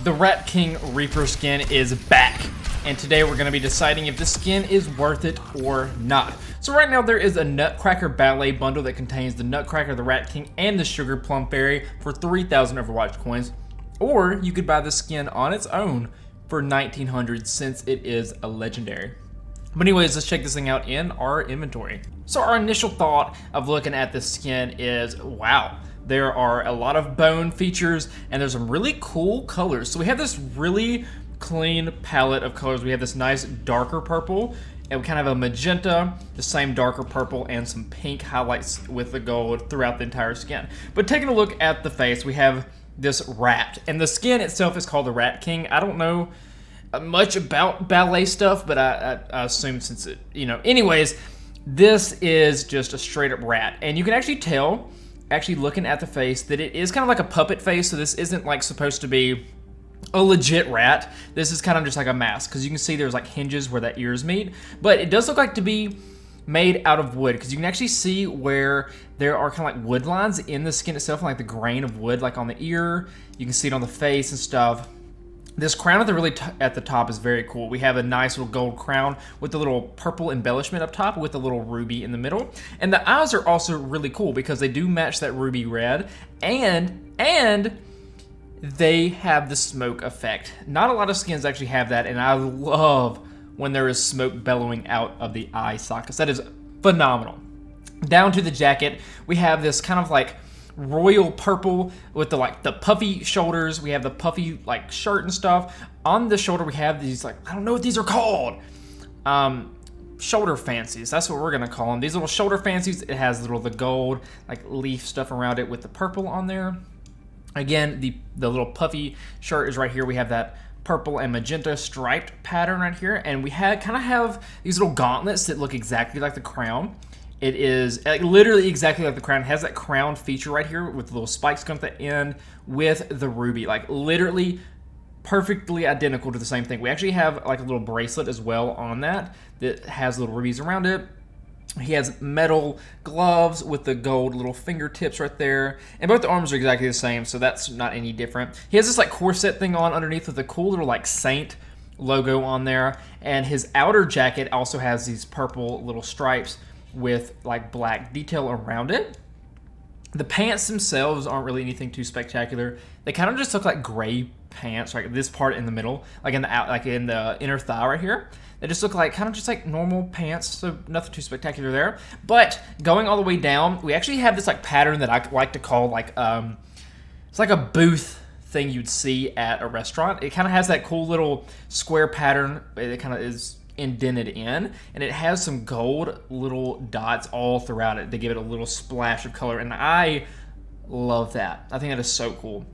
The Rat King Reaper skin is back, and today we're going to be deciding if the skin is worth it or not. So right now there is a Nutcracker Ballet bundle that contains the Nutcracker, the Rat King, and the Sugar Plum Fairy for 3,000 Overwatch coins, or you could buy the skin on its own for 1,900 since it is a legendary. But anyways, let's check this thing out in our inventory. So our initial thought of looking at this skin is, wow. There are a lot of bone features, and there's some really cool colors. So we have this really clean palette of colors. We have this nice darker purple, and we kind of have a magenta, the same darker purple, and some pink highlights with the gold throughout the entire skin. But taking a look at the face, we have this rat, and the skin itself is called the Rat King. I don't know much about ballet stuff, but I assume since it, anyways, this is just a straight up rat, and you can actually tell, actually looking at the face, that it is kind of like a puppet face. So this isn't like supposed to be a legit rat. This is kind of just like a mask, because you can see there's like hinges where the ears meet, but it does look like to be made out of wood, because you can actually see where there are kind of like wood lines in the skin itself, like the grain of wood, like on the ear. You can see it on the face and stuff. This crown at the top is very cool. We have a nice little gold crown with a little purple embellishment up top with a little ruby in the middle. And the eyes are also really cool because they do match that ruby red, and they have the smoke effect. Not a lot of skins actually have that, and I love when there is smoke bellowing out of the eye sockets. That is phenomenal. Down to the jacket, we have this kind of like royal purple with the puffy shoulders. We have the puffy like shirt and stuff. On the shoulder we have these, like, I don't know what these are called, shoulder fancies. That's what we're gonna call them. These little shoulder fancies. It has the gold like leaf stuff around it with the purple on there. Again, the little puffy shirt is right here. We have that purple and magenta striped pattern right here, and we kind of have these little gauntlets that look exactly like the crown. It is like literally exactly like the crown. It has that crown feature right here with the little spikes coming at the end with the ruby, like literally perfectly identical to the same thing. We actually have like a little bracelet as well on that has little rubies around it. He has metal gloves with the gold little fingertips right there, and both the arms are exactly the same, so that's not any different. He has this like corset thing on underneath with a cool little like saint logo on there, and his outer jacket also has these purple little stripes with like black detail around it. The pants themselves aren't really anything too spectacular. They kind of just look like gray pants, right? This part in the middle, like in the inner thigh right here. They just look like kind of just like normal pants, so nothing too spectacular there. But going all the way down, we actually have this like pattern that I like to call like it's like a booth thing you'd see at a restaurant. It kind of has that cool little square pattern. It kind of is indented in, and it has some gold little dots all throughout it. They give it a little splash of color, and I love that. I think that is so cool.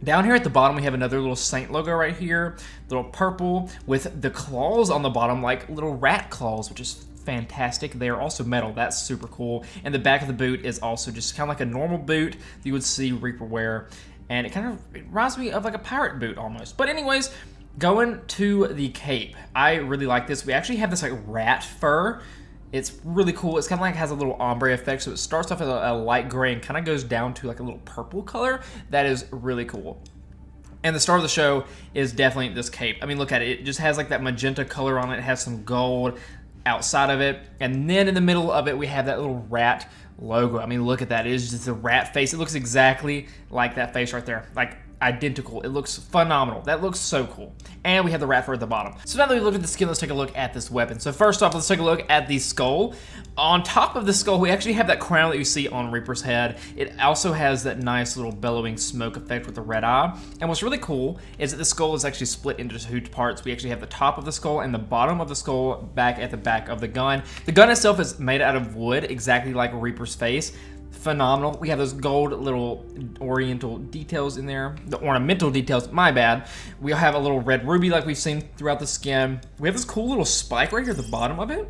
Down here at the bottom, we have another little saint logo right here, little purple with the claws on the bottom, like little rat claws, which is fantastic. They are also metal. That's super cool. And the back of the boot is also just kind of like a normal boot that you would see Reaper wear, and it reminds me of like a pirate boot almost. But anyways, going to the cape, I really like this. We actually have this like rat fur. It's really cool. It's kind of like has a little ombre effect, so it starts off as a light gray and kind of goes down to like a little purple color. That is really cool. And the star of the show is definitely this cape. I mean, look at it. It just has like that magenta color on it. It has some gold outside of it, and then in the middle of it we have that little rat logo. I mean, look at that. It is just a rat face. It looks exactly like that face right there, like identical. It looks phenomenal. That looks so cool. And we have the rat fur at the bottom. So now that we've looked at the skin, let's take a look at this weapon. So first off, let's take a look at the skull. On top of the skull, we actually have that crown that you see on Reaper's head. It also has that nice little bellowing smoke effect with the red eye. And what's really cool is that the skull is actually split into two parts. We actually have the top of the skull and the bottom of the skull back at the back of the gun. The gun itself is made out of wood, exactly like Reaper's face. Phenomenal. We have those gold little oriental details in there, the ornamental details, my bad. We have a little red ruby like we've seen throughout the skin. We have this cool little spike right here at the bottom of it.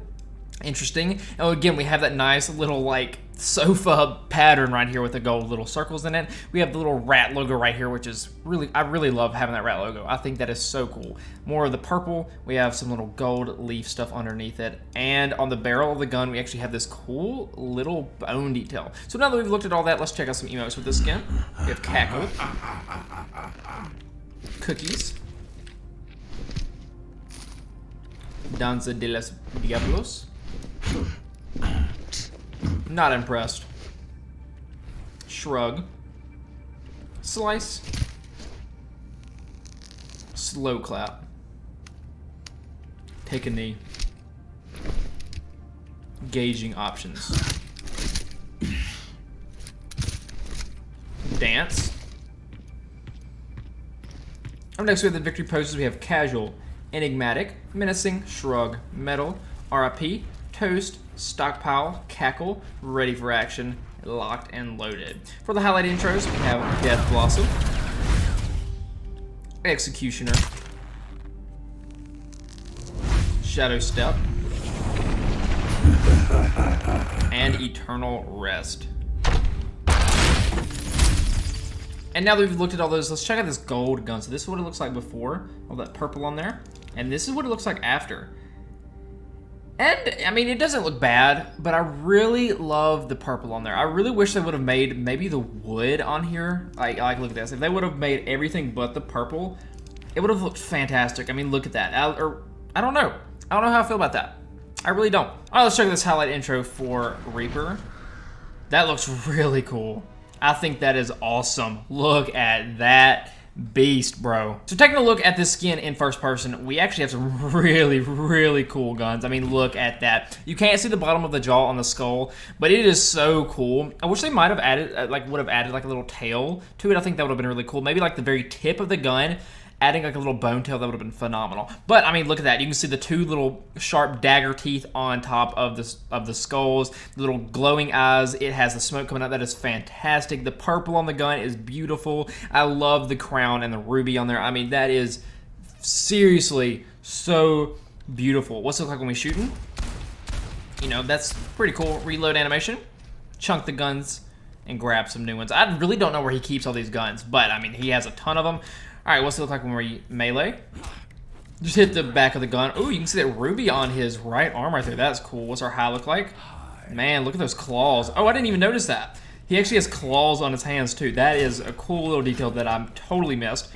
Interesting. And again, we have that nice little like sofa pattern right here with the gold little circles in it. We have the little rat logo right here, which is I really love having that rat logo. I think that is so cool. More of the purple. We have some little gold leaf stuff underneath it. And on the barrel of the gun, we actually have this cool little bone detail. So now that we've looked at all that, let's check out some emotes with this skin. We have Cackle. Cookies. Danza de los Diablos. Not impressed. Shrug. Slice. Slow clap. Take a knee. Gauging options. Dance. Up next we have the victory poses. We have casual, enigmatic, menacing, shrug, metal, RIP, toast, stockpile, cackle, ready for action, locked and loaded. For the highlight intros, we have Death Blossom, Executioner, Shadow Step, and Eternal Rest. And now that we've looked at all those, let's check out this gold gun. So this is what it looks like before, all that purple on there. And this is what it looks like after. And, I mean, it doesn't look bad, but I really love the purple on there. I really wish they would have made maybe the wood on here. Like look at this. If they would have made everything but the purple, it would have looked fantastic. I mean, look at that. I don't know. I don't know how I feel about that. I really don't. All right, let's check this highlight intro for Reaper. That looks really cool. I think that is awesome. Look at that beast, bro. So taking a look at this skin in first person, we actually have some really, really cool guns. I mean, look at that. You can't see the bottom of the jaw on the skull, but it is so cool. I wish they might have added, would have added like a little tail to it. I think that would have been really cool. Maybe like the very tip of the gun, adding like a little bone tail, that would have been phenomenal. But I mean, look at that. You can see the two little sharp dagger teeth on top of the skulls, the little glowing eyes. It has the smoke coming out. That is fantastic. The purple on the gun is beautiful. I love the crown and the ruby on there. I mean, that is seriously so beautiful. What's it look like when we shooting? You know, that's pretty cool. Reload animation. Chunk the guns and grab some new ones. I really don't know where he keeps all these guns, but I mean, he has a ton of them. All right, what's it look like when we melee? Just hit the back of the gun. Ooh, you can see that ruby on his right arm right there. That's cool. What's our high look like? Man, look at those claws. Oh, I didn't even notice that. He actually has claws on his hands too. That is a cool little detail that I totally missed.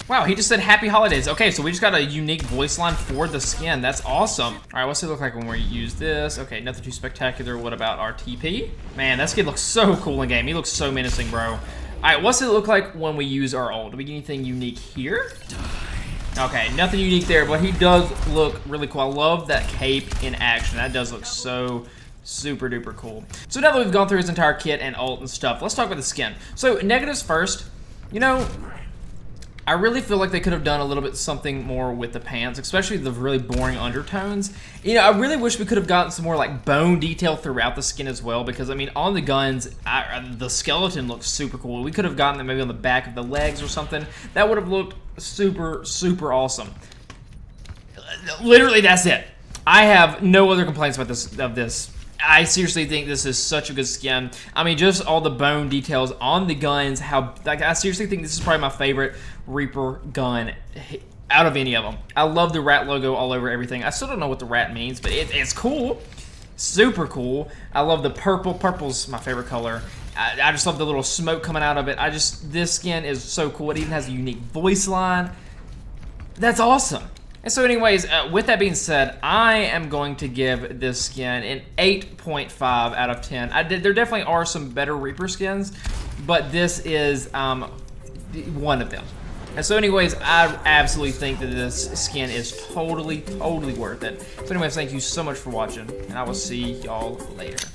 Wow, he just said happy holidays. Okay, so we just got a unique voice line for the skin. That's awesome. All right, what's it look like when we use this? Okay, nothing too spectacular. What about our TP? Man, that skin looks so cool in game. He looks so menacing, bro. All right, what's it look like when we use our ult? Do we get anything unique here? Okay, nothing unique there, but he does look really cool. I love that cape in action. That does look so super duper cool. So now that we've gone through his entire kit and ult and stuff, let's talk about the skin. So negatives first. You know, I really feel like they could have done a little bit something more with the pants, especially the really boring undertones. You know, I really wish we could have gotten some more like bone detail throughout the skin as well, because I mean, on the guns, the skeleton looks super cool. We could have gotten them maybe on the back of the legs or something. That would have looked super, super awesome. Literally, that's it. I have no other complaints about this. I seriously think this is such a good skin. I mean, just all the bone details on the guns. I seriously think this is probably my favorite Reaper gun out of any of them. I love the rat logo all over everything. I still don't know what the rat means, but it's cool. Super cool. I love the purple. Purple's my favorite color. I just love the little smoke coming out of it. This skin is so cool. It even has a unique voice line. That's awesome. And so anyways, with that being said, I am going to give this skin an 8.5 out of 10. There definitely are some better Reaper skins, but this is one of them. And so anyways, I absolutely think that this skin is totally worth it. So anyways, thank you so much for watching, and I will see y'all later.